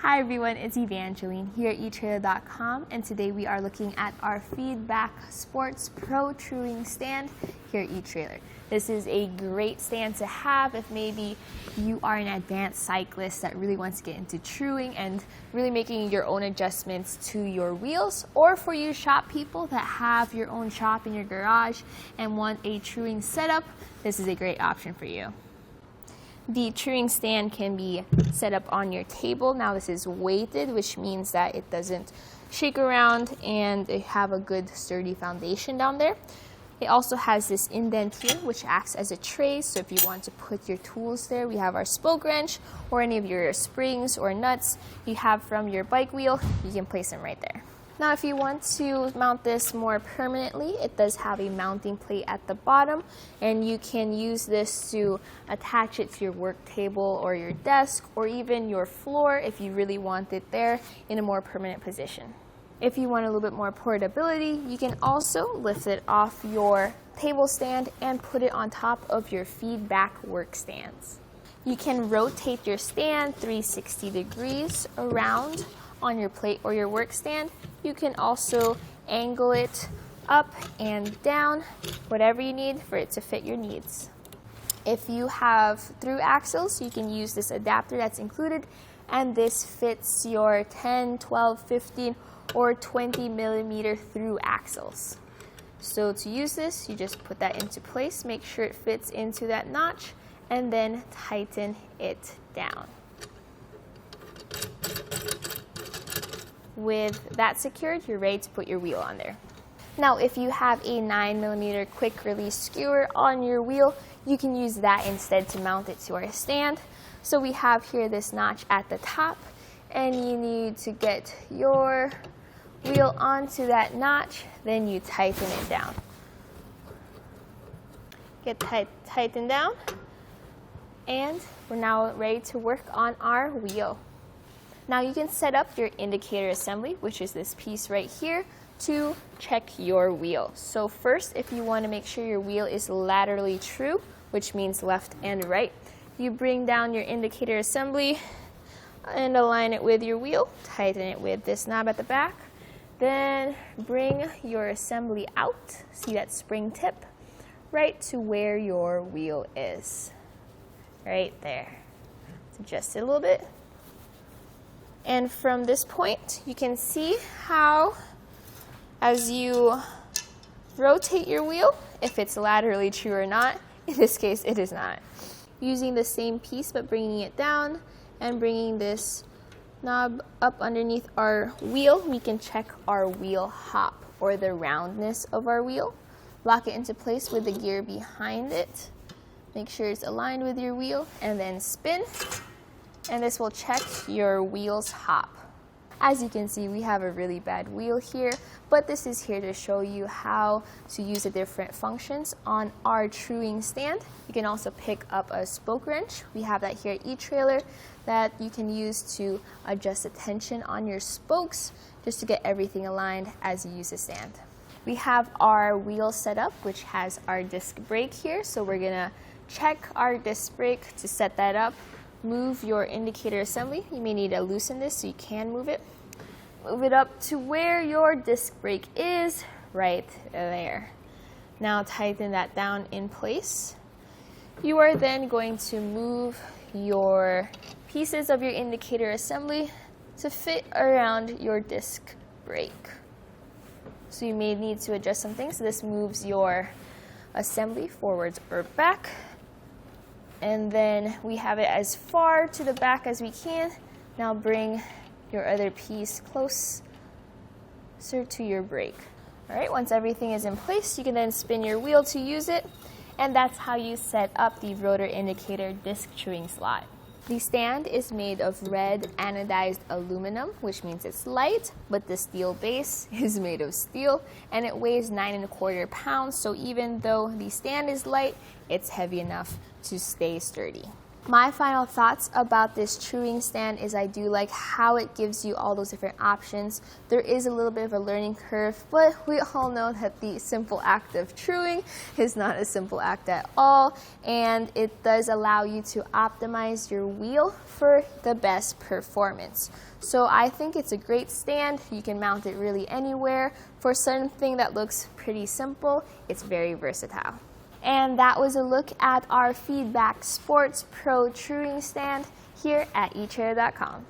Hi everyone, it's Evangeline here at etrailer.com, and today we are looking at our Feedback Sports Pro Truing stand here at etrailer. This is a great stand to have if maybe you are an advanced cyclist that really wants to get into truing and really making your own adjustments to your wheels, or for you shop people that have your own shop in your garage and want a truing setup. This is a great option for you. The truing stand can be set up on your table. Now this is weighted, which means that it doesn't shake around and it have a good sturdy foundation down there. It also has this indent here, which acts as a tray, so if you want to put your tools there, we have our spoke wrench or any of your springs or nuts you have from your bike wheel, you can place them right there. Now if you want to mount this more permanently, it does have a mounting plate at the bottom, and you can use this to attach it to your work table or your desk or even your floor if you really want it there in a more permanent position. If you want a little bit more portability, you can also lift it off your table stand and put it on top of your feedback work stands. You can rotate your stand 360 degrees around on your plate or your work stand. You can also angle it up and down, whatever you need for it to fit your needs. If you have through axles, you can use this adapter that's included, and this fits your 10, 12, 15, or 20 millimeter through axles. So to use this, you just put that into place, make sure it fits into that notch, and then tighten it down. With that secured, you're ready to put your wheel on there. Now, if you have a 9mm quick release skewer on your wheel, you can use that instead to mount it to our stand. So we have here this notch at the top, and you need to get your wheel onto that notch, then you tighten it down. Get tightened down, and we're now ready to work on our wheel. Now you can set up your indicator assembly, which is this piece right here, to check your wheel. So first, if you want to make sure your wheel is laterally true, which means left and right, you bring down your indicator assembly and align it with your wheel, tighten it with this knob at the back, then bring your assembly out, see that spring tip, right to where your wheel is, right there. Adjust it a little bit. And from this point, you can see how, as you rotate your wheel, if it's laterally true or not. In this case, it is not. Using the same piece, but bringing it down and bringing this knob up underneath our wheel, we can check our wheel hop, or the roundness of our wheel. Lock it into place with the gear behind it. Make sure it's aligned with your wheel, and then spin. And this will check your wheel's hop. As you can see, we have a really bad wheel here, but this is here to show you how to use the different functions on our truing stand. You can also pick up a spoke wrench. We have that here at etrailer that you can use to adjust the tension on your spokes, just to get everything aligned as you use the stand. We have our wheel set up, which has our disc brake here, so we're gonna check our disc brake. To set that up, move your indicator assembly. You may need to loosen this so you can move it. Move it up to where your disc brake is, right there. Now tighten that down in place. You are then going to move your pieces of your indicator assembly to fit around your disc brake. So you may need to adjust some things. So this moves your assembly forwards or back. And then we have it as far to the back as we can. Now bring your other piece closer to your brake. All right, once everything is in place, you can then spin your wheel to use it. And that's how you set up the rotor indicator disc truing slot. The stand is made of red anodized aluminum, which means it's light, but the steel base is made of steel, and it weighs 9¼ pounds, so even though the stand is light, it's heavy enough to stay sturdy. My final thoughts about this truing stand is I do like how it gives you all those different options. There is a little bit of a learning curve, but we all know that the simple act of truing is not a simple act at all, and it does allow you to optimize your wheel for the best performance. So I think it's a great stand. You can mount it really anywhere. For something that looks pretty simple, it's very versatile. And that was a look at our Feedback Sports Pro truing stand here at etrailer.com.